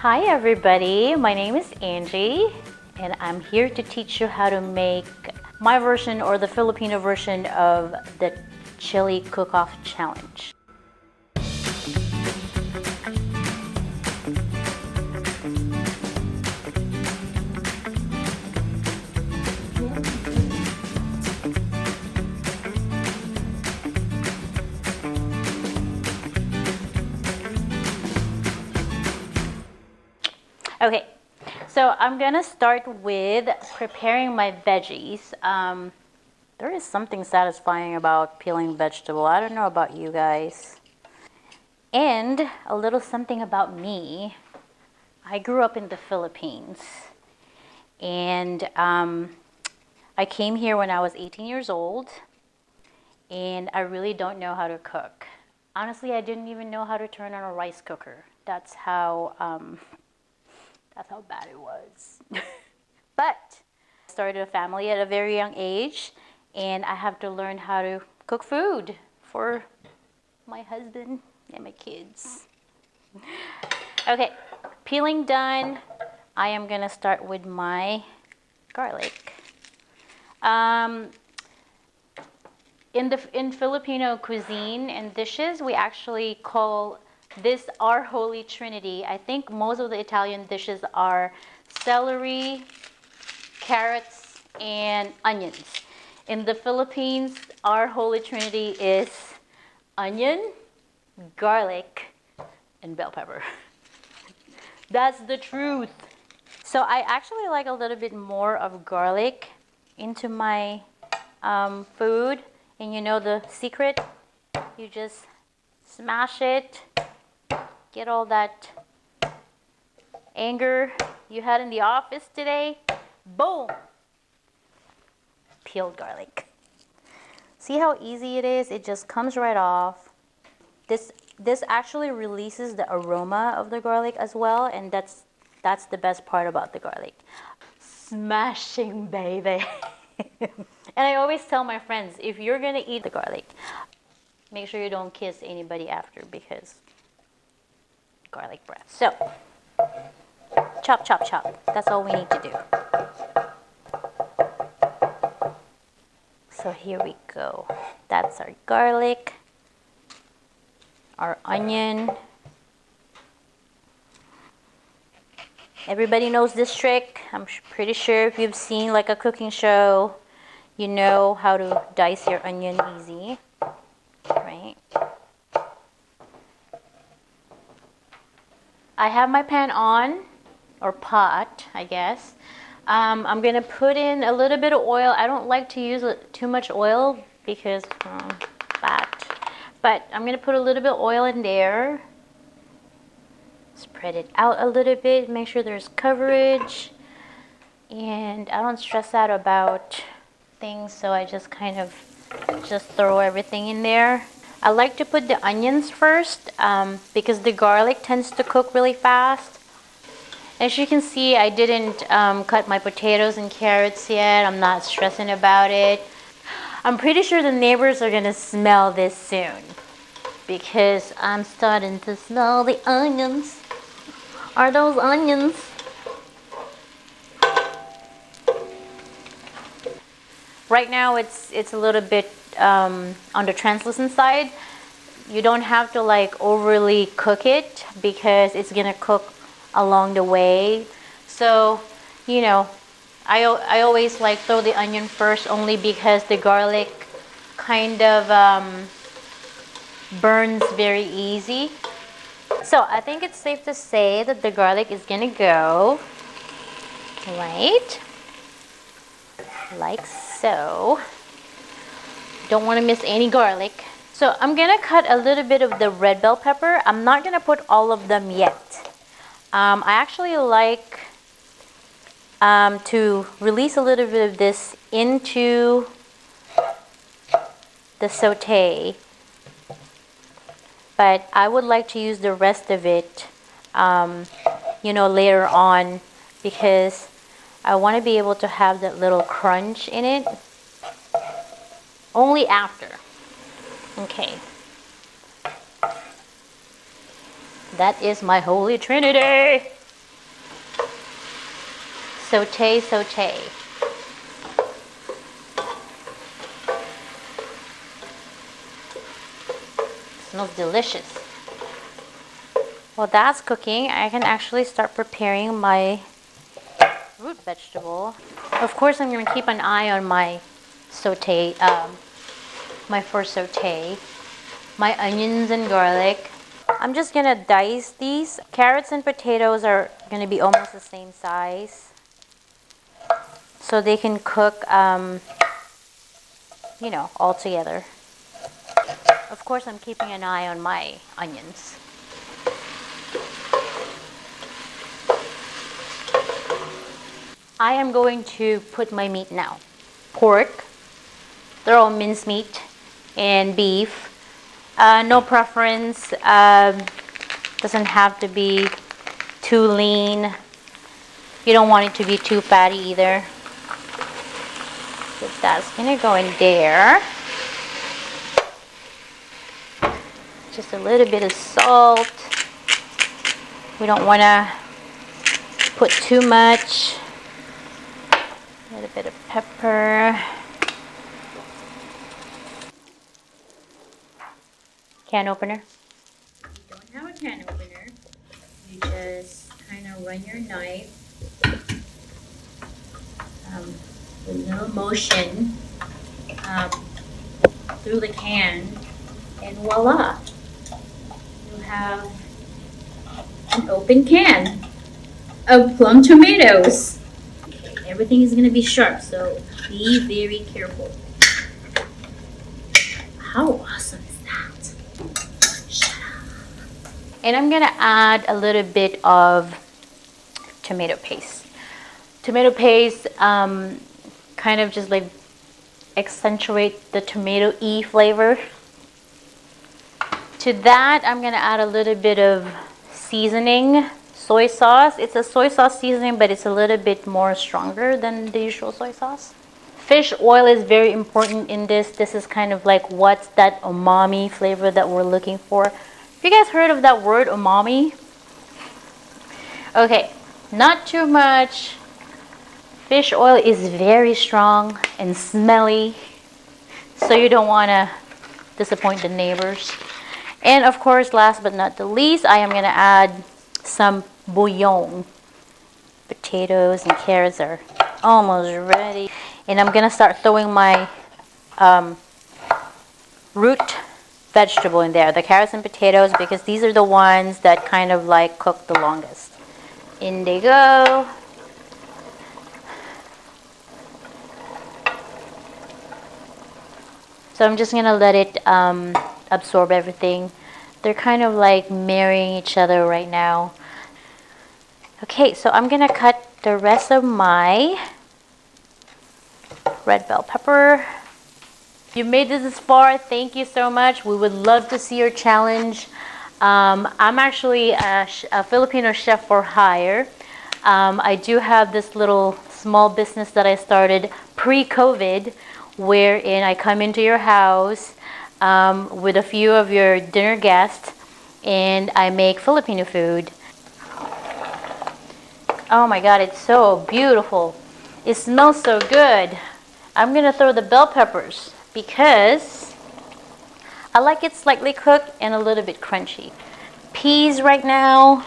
Hi everybody, my name is Angie and I'm here to teach you how to make my version or the Filipino version of the chili cook-off challenge. Okay, so I'm gonna start with preparing my veggies. There is something satisfying about peeling vegetable. I don't know about you guys. And a little something about me. I grew up in the Philippines and I came here when I was 18 years old and I really don't know how to cook. Honestly, I didn't even know how to turn on a rice cooker. That's how bad it was. But I started a family at a very young age and I have to learn how to cook food for my husband and my kids. Okay, peeling done. I am gonna start with my garlic. In Filipino cuisine and dishes, we actually call this our holy trinity. I think most of the Italian dishes are celery, carrots, and onions. In the Philippines, our holy trinity is onion, garlic, and bell pepper. That's the truth. So I actually like a little bit more of garlic into my food. And you know the secret? You just smash it, get all that anger you had in the office today. Boom! Peeled garlic. See how easy it is? It just comes right off. This actually releases the aroma of the garlic as well, and that's the best part about the garlic. Smashing, baby. And I always tell my friends, if you're gonna eat the garlic, make sure you don't kiss anybody after because garlic breath. So, chop, chop, chop. That's all we need to do. So here we go. That's our garlic, our onion. Everybody knows this trick. I'm pretty sure if you've seen like a cooking show, you know how to dice your onion easy, right? I have my pan on, or pot, I guess. I'm gonna put in a little bit of oil. I don't like to use too much oil because fat, but I'm gonna put a little bit of oil in there. Spread it out a little bit, make sure there's coverage, and I don't stress out about things, so I just kind of just throw everything in there. I like to put the onions first because the garlic tends to cook really fast. As you can see, I didn't cut my potatoes and carrots yet. I'm not stressing about it. I'm pretty sure the neighbors are gonna smell this soon because I'm starting to smell the onions. Are those onions? Right now it's a little bit on the translucent side. You don't have to like overly cook it because it's gonna cook along the way. So, you know, I always like throw the onion first only because the garlic kind of burns very easy. So I think it's safe to say that the garlic is gonna go right like so. Don't want to miss any garlic. So I'm gonna cut a little bit of the red bell pepper. I'm not gonna put all of them yet. I actually like to release a little bit of this into the saute, but I would like to use the rest of it you know, later on because I want to be able to have that little crunch in it only after. Okay. That is my holy trinity. Saute, saute. Smells delicious. While that's cooking, I can actually start preparing my root vegetable. Of course, I'm going to keep an eye on my saute, my first saute, my onions and garlic. I'm just going to dice these. Carrots and potatoes are going to be almost the same size, so they can cook, you know, all together. Of course, I'm keeping an eye on my onions. I am going to put my meat now. Pork, they're all mincemeat, and beef. No preference, doesn't have to be too lean. You don't want it to be too fatty either. So that's gonna go in there. Just a little bit of salt. We don't wanna put too much. A little bit of pepper. Can opener. If you don't have a can opener, you just kind of run your knife with no motion through the can, and voila, you have an open can of plum tomatoes. Okay, everything is going to be sharp, so be very careful. How awesome is that? Shut up. And I'm going to add a little bit of tomato paste. Tomato paste kind of just like accentuate the tomato-y flavor. To that, I'm going to add a little bit of seasoning, soy sauce. It's a soy sauce seasoning, but it's a little bit more stronger than the usual soy sauce. Fish oil is very important in this. This is kind of like what's that umami flavor that we're looking for. Have you guys heard of that word, umami? Okay, not too much. Fish oil is very strong and smelly, so you don't want to disappoint the neighbors. And of course, last but not the least, I am going to add some bouillon. Potatoes and carrots are almost ready. And I'm going to start throwing my root vegetable in there, the carrots and potatoes, because these are the ones that kind of like cook the longest. In they go. So I'm just going to let it absorb everything. They're kind of like marrying each other right now. Okay, so I'm going to cut the rest of my red bell pepper. If you made this far, thank you so much. We would love to see your challenge. I'm actually a Filipino chef for hire. I do have this little small business that I started pre-COVID, wherein I come into your house with a few of your dinner guests and I make Filipino food. Oh my God, it's so beautiful. It smells so good. I'm gonna throw the bell peppers because I like it slightly cooked and a little bit crunchy. Peas right now.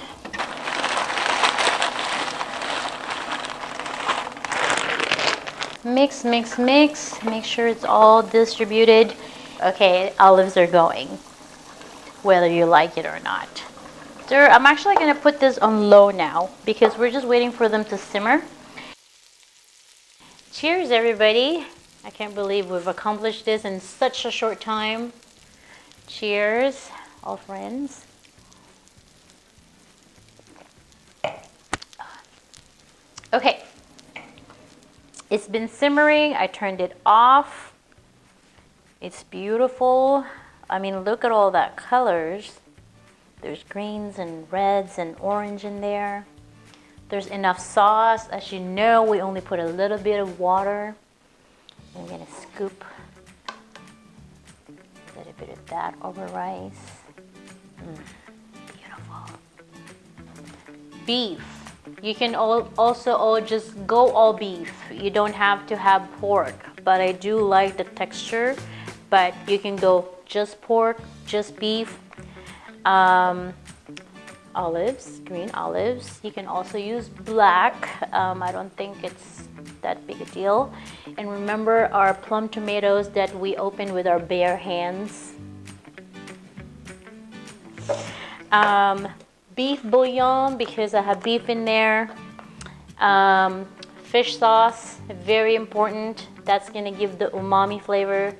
Mix, mix, mix. Make sure it's all distributed. Okay, olives are going, whether you like it or not. I'm actually going to put this on low now because we're just waiting for them to simmer. Cheers, everybody. I can't believe we've accomplished this in such a short time. Cheers, all friends. Okay. It's been simmering. I turned it off. It's beautiful. I mean, look at all that colors. There's greens and reds and orange in there. There's enough sauce. As you know, we only put a little bit of water. I'm gonna scoop a little bit of that over rice. Beautiful. Beef. You can also just go all beef. You don't have to have pork, but I do like the texture. But you can go just pork, just beef. Olives, green olives. You can also use black. I don't think it's that big a deal. And remember our plum tomatoes that we opened with our bare hands. Beef bouillon because I have beef in there. Fish sauce, very important. That's gonna give the umami flavor.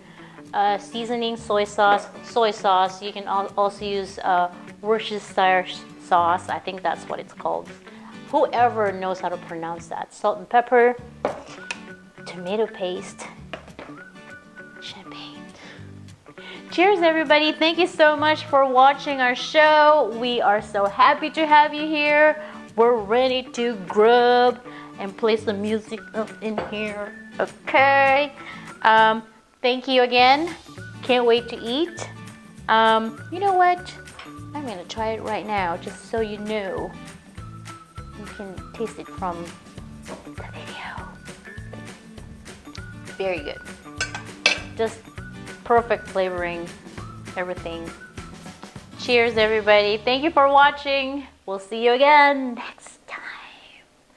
Seasoning, soy sauce. You can also use Worcestershire sauce. I think that's what it's called. Whoever knows how to pronounce that. Salt and pepper, tomato paste, champagne. Cheers, everybody. Thank you so much for watching our show. We are so happy to have you here. We're ready to grub and play some music up in here. Okay. Thank you again. Can't wait to eat. You know what? I'm gonna try it right now, just so you know. You can taste it from the video. Very good. Just perfect flavoring, everything. Cheers, everybody. Thank you for watching. We'll see you again next